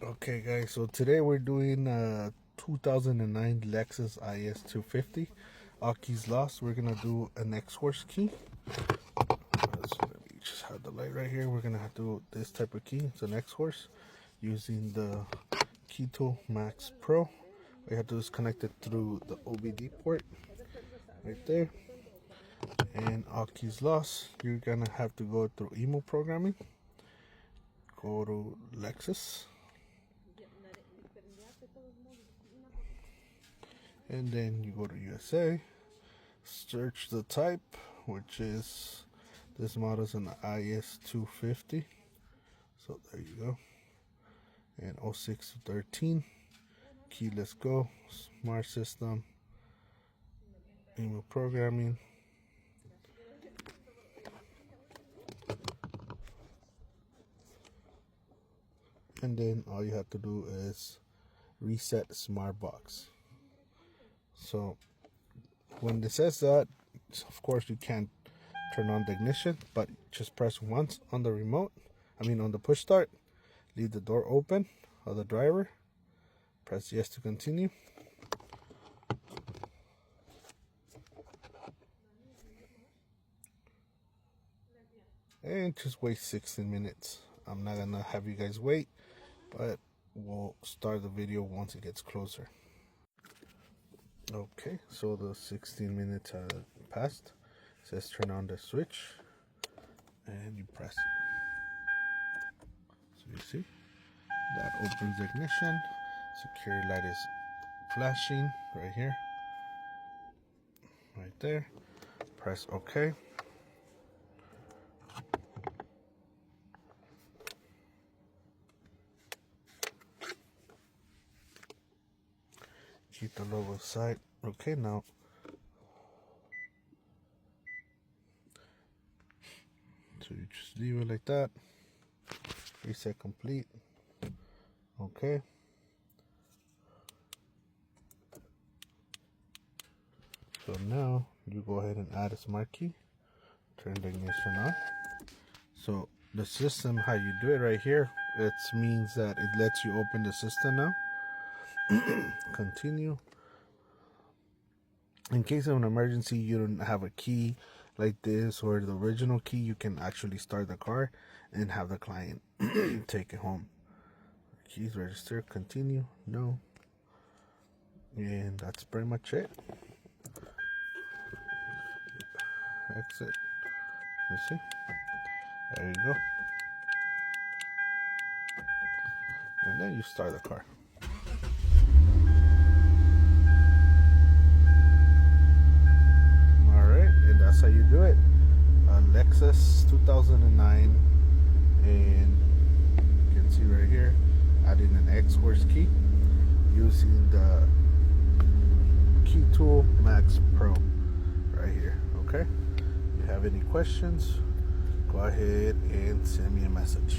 Okay guys, so today we're doing a 2009 Lexus IS250. All keys lost. We're gonna do an X-Horse key. So let me just have the light right here. We're gonna have to do this type of key. It's an X-Horse using the Key Tool Max Pro. All you have to do is connect it through the OBD port right there. And all keys lost. You're gonna have to go through email programming. Go to Lexus. And then you go to USA, search the type, which is, this model is an IS250. So there you go. And 0613, keyless go, smart system, email programming. And then all you have to do is reset smart box. So when it says that, of course you can't turn on the ignition, but just press once on the remote, on the push start, leave the door open of the driver, press yes to continue. And just wait 16 minutes. I'm not gonna have you guys wait, but we'll start the video once it gets closer. Okay, so the 16 minutes passed. It says turn on the switch, and you press it. So you see, that opens the ignition. Security light is flashing right here, right there. Press OK. Keep the logo aside. Okay, now so you just leave it like that. Reset complete. Okay. So now you go ahead and add a smart key. Turn the ignition on. So the system, how you do it right here, it means that it lets you open the system now. Continue. In case of an emergency, you don't have a key like this or the original key, you can actually start the car and have the client take it home. Keys register, continue, no. And that's pretty much it. Exit. Let's see. There you go. And then you start the car. That's how you do it. Lexus 2009, and you can see right here, adding an X-Horse key using the Key Tool Max Pro right here. Okay. If you have any questions, go ahead and send me a message.